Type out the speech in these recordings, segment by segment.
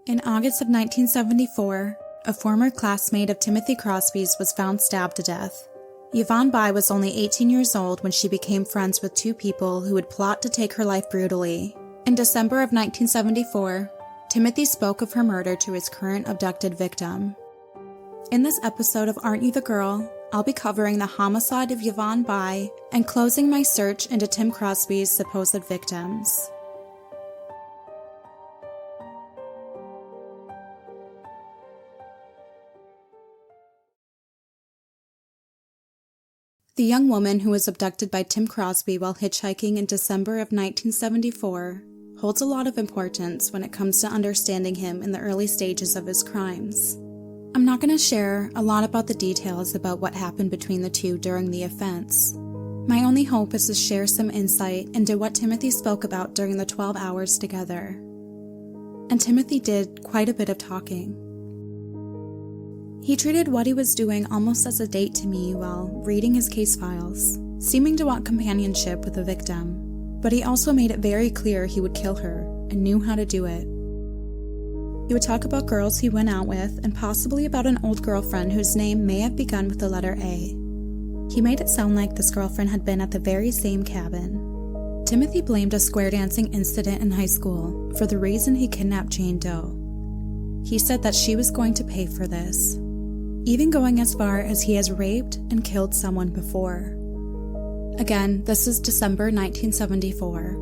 In August of 1974, a former classmate of Timothy Crosby's was found stabbed to death. Yvonne Bye was only 18 years old when she became friends with two people who would plot to take her life brutally. In December of 1974, Timothy spoke of her murder to his current abducted victim. In this episode of Aren't You the Girl, I'll be covering the homicide of Yvonne Bye and closing my search into Tim Crosby's supposed victims. The young woman who was abducted by Tim Crosby while hitchhiking in December of 1974 holds a lot of importance when it comes to understanding him in the early stages of his crimes. I'm not going to share a lot about the details about what happened between the two during the offense. My only hope is to share some insight into what Timothy spoke about during the 12 hours together. And Timothy did quite a bit of talking. He treated what he was doing almost as a date to me while reading his case files, seeming to want companionship with the victim, but he also made it very clear he would kill her and knew how to do it. He would talk about girls he went out with and possibly about an old girlfriend whose name may have begun with the letter A. He made it sound like this girlfriend had been at the very same cabin. Timothy blamed a square dancing incident in high school for the reason he kidnapped Jane Doe. He said that she was going to pay for this, even going as far as he has raped and killed someone before. Again, this is December 1974.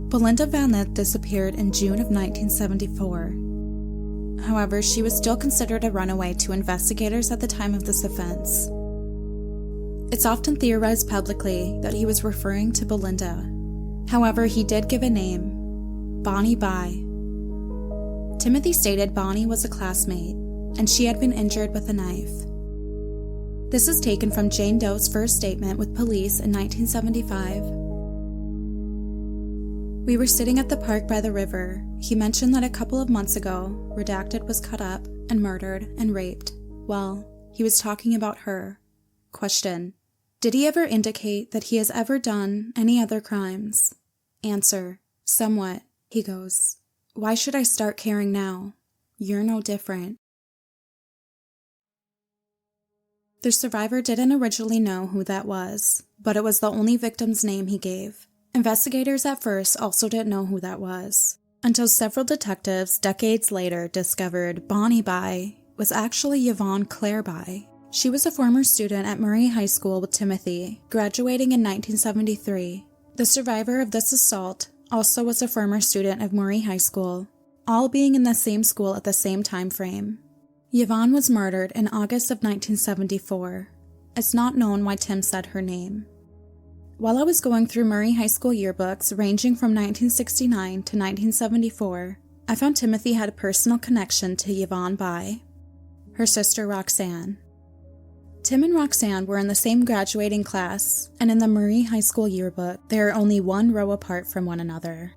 Belinda Van Lith disappeared in June of 1974. However, she was still considered a runaway to investigators at the time of this offense. It's often theorized publicly that he was referring to Belinda. However, he did give a name, Bonnie Bye. Timothy stated Bonnie was a classmate, and she had been injured with a knife. This is taken from Jane Doe's first statement with police in 1975. We were sitting at the park by the river. He mentioned that a couple of months ago, Redacted was cut up and murdered and raped. Well, he was talking about her. Question: did he ever indicate that he has ever done any other crimes? Answer: somewhat. He goes, "Why should I start caring now? You're no different." The survivor didn't originally know who that was, but it was the only victim's name he gave. Investigators at first also didn't know who that was, until several detectives decades later discovered Bonnie Bye was actually Yvonne Claire Bye. She was a former student at Murray High School with Timothy, graduating in 1973. The survivor of this assault also was a former student of Murray High School, all being in the same school at the same time frame. Yvonne was murdered in August of 1974. It's not known why Tim said her name. While I was going through Murray High School yearbooks ranging from 1969 to 1974, I found Timothy had a personal connection to Yvonne Bye, her sister Roxanne. Tim and Roxanne were in the same graduating class, and in the Murray High School yearbook, they are only one row apart from one another.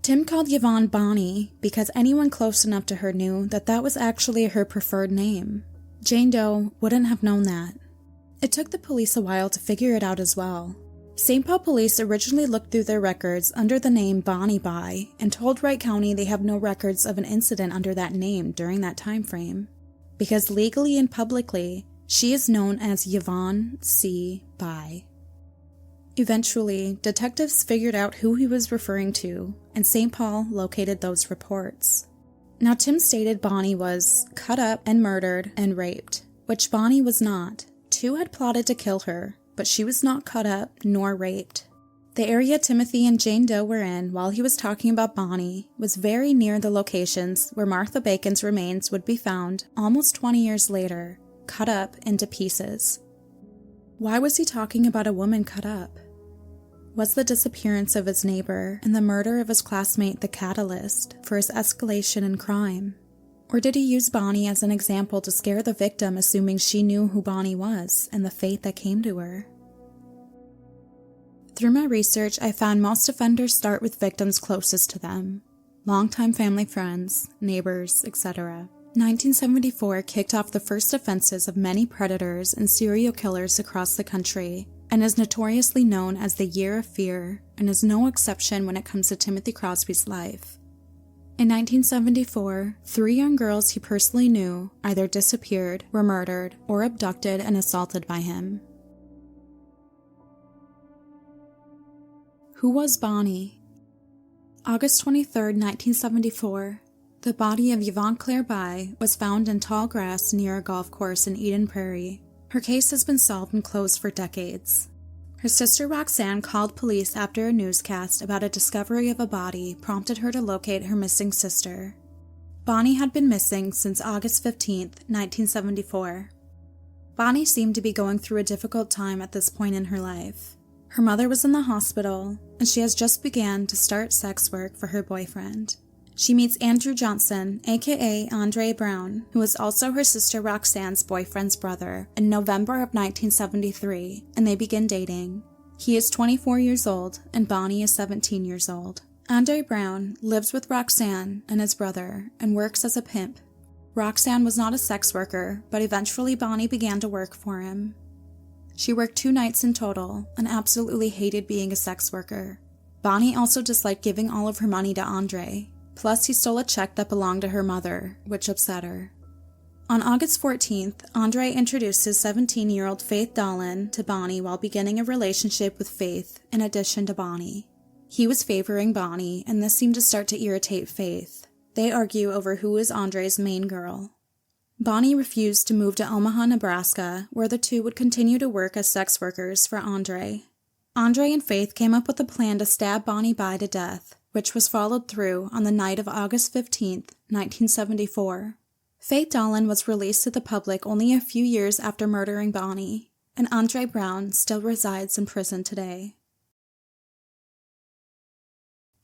Tim called Yvonne Bonnie because anyone close enough to her knew that that was actually her preferred name. Jane Doe wouldn't have known that. It took the police a while to figure it out as well. St. Paul police originally looked through their records under the name Bonnie Bye and told Wright County they have no records of an incident under that name during that time frame, because legally and publicly, she is known as Yvonne C. Bye. Eventually, detectives figured out who he was referring to, and St. Paul located those reports. Now, Tim stated Bonnie was cut up and murdered and raped, which Bonnie was not. Two had plotted to kill her, but she was not cut up nor raped. The area Timothy and Jane Doe were in while he was talking about Bonnie was very near the locations where Martha Bacon's remains would be found almost 20 years later, cut up into pieces. Why was he talking about a woman cut up? Was the disappearance of his neighbor and the murder of his classmate the catalyst for his escalation in crime? Or did he use Bonnie as an example to scare the victim, assuming she knew who Bonnie was and the fate that came to her? Through my research, I found most offenders start with victims closest to them, longtime family friends, neighbors, etc. 1974 kicked off the first offenses of many predators and serial killers across the country, and is notoriously known as the Year of Fear, and is no exception when it comes to Timothy Crosby's life. In 1974, 3 young girls he personally knew either disappeared, were murdered, or abducted and assaulted by him. Who was Bonnie? August 23, 1974. The body of Yvonne Bye was found in tall grass near a golf course in Eden Prairie. Her case has been solved and closed for decades. Her sister Roxanne called police after a newscast about a discovery of a body prompted her to locate her missing sister. Bonnie had been missing since August 15, 1974. Bonnie seemed to be going through a difficult time at this point in her life. Her mother was in the hospital, and she has just began to start sex work for her boyfriend. She meets Andrew Johnson, aka Andre Brown, who is also her sister Roxanne's boyfriend's brother, in November of 1973, and they begin dating. He is 24 years old, and Bonnie is 17 years old. Andre Brown lives with Roxanne and his brother, and works as a pimp. Roxanne was not a sex worker, but eventually Bonnie began to work for him. She worked 2 nights in total, and absolutely hated being a sex worker. Bonnie also disliked giving all of her money to Andre. Plus, he stole a check that belonged to her mother, which upset her. On August 14th, Andre introduced his 17-year-old Faith Dolan to Bonnie while beginning a relationship with Faith in addition to Bonnie. He was favoring Bonnie, and this seemed to start to irritate Faith. They argue over who is Andre's main girl. Bonnie refused to move to Omaha, Nebraska, where the two would continue to work as sex workers for Andre. Andre and Faith came up with a plan to stab Bonnie Bye to death, which was followed through on the night of August 15, 1974. Faith Dolan was released to the public only a few years after murdering Bonnie, and Andre Brown still resides in prison today.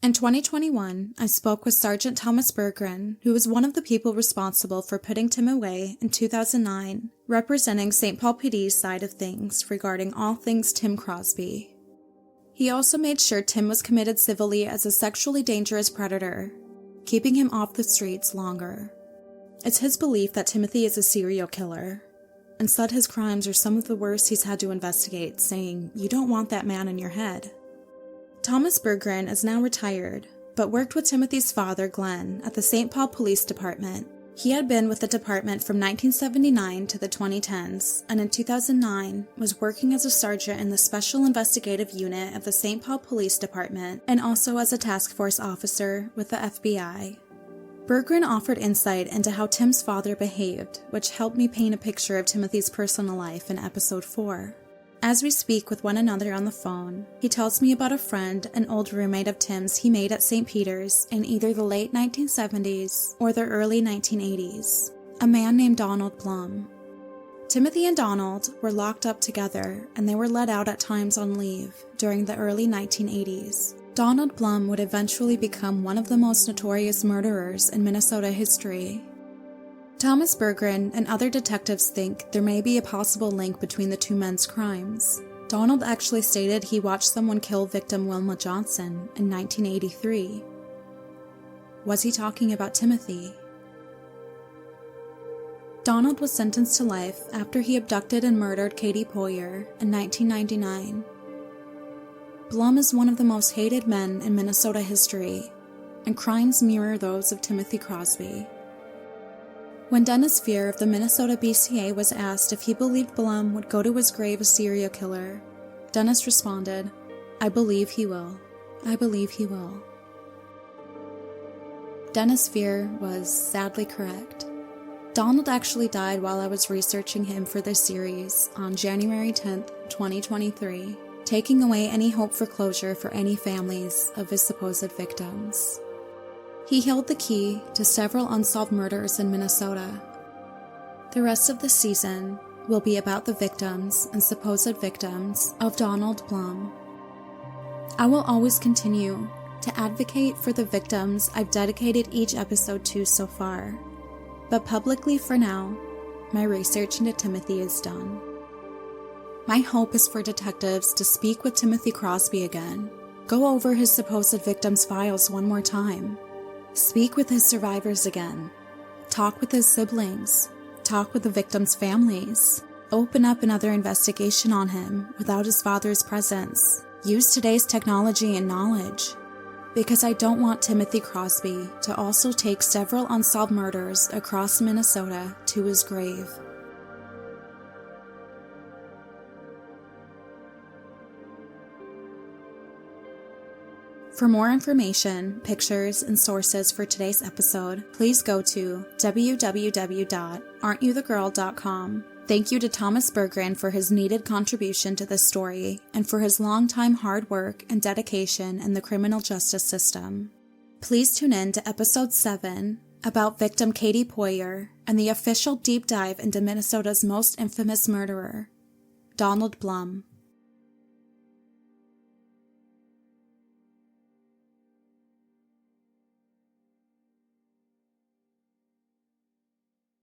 In 2021, I spoke with Sergeant Thomas Berggren, who was one of the people responsible for putting Tim away in 2009, representing St. Paul PD's side of things regarding all things Tim Crosby. He also made sure Tim was committed civilly as a sexually dangerous predator, keeping him off the streets longer. It's his belief that Timothy is a serial killer, and said his crimes are some of the worst he's had to investigate, saying, "You don't want that man in your head." Thomas Berggren is now retired, but worked with Timothy's father, Glenn, at the St. Paul Police Department. He had been with the department from 1979 to the 2010s, and in 2009 was working as a sergeant in the Special Investigative Unit of the St. Paul Police Department and also as a task force officer with the FBI. Berggren offered insight into how Tim's father behaved, which helped me paint a picture of Timothy's personal life in episode 4. As we speak with one another on the phone, he tells me about a friend, an old roommate of Tim's he made at St. Peter's in either the late 1970s or the early 1980s, a man named Donald Blum. Timothy and Donald were locked up together, and they were let out at times on leave during the early 1980s. Donald Blum would eventually become one of the most notorious murderers in Minnesota history. Thomas Berggren and other detectives think there may be a possible link between the two men's crimes. Donald actually stated he watched someone kill victim Wilma Johnson in 1983. Was he talking about Timothy? Donald was sentenced to life after he abducted and murdered Katie Poyer in 1999. Blum is one of the most hated men in Minnesota history, and crimes mirror those of Timothy Crosby. When Dennis Fear of the Minnesota BCA was asked if he believed Blum would go to his grave a serial killer, Dennis responded, "I believe he will. I believe he will." Dennis Fear was sadly correct. Donald actually died while I was researching him for this series on January 10th, 2023, taking away any hope for closure for any families of his supposed victims. He held the key to several unsolved murders in Minnesota. The rest of the season will be about the victims and supposed victims of Donald Blum. I will always continue to advocate for the victims I've dedicated each episode to so far, but publicly for now, my research into Timothy is done. My hope is for detectives to speak with Timothy Crosby again, go over his supposed victims' files one more time, speak with his survivors again, talk with his siblings, talk with the victims' families, open up another investigation on him without his father's presence, use today's technology and knowledge, because I don't want Timothy Crosby to also take several unsolved murders across Minnesota to his grave. For more information, pictures, and sources for today's episode, please go to www.aren'tyouthe girl.com. Thank you to Thomas Berggren for his needed contribution to this story and for his long-time hard work and dedication in the criminal justice system. Please tune in to episode 7 about victim Katie Poyer and the official deep dive into Minnesota's most infamous murderer, Donald Blum.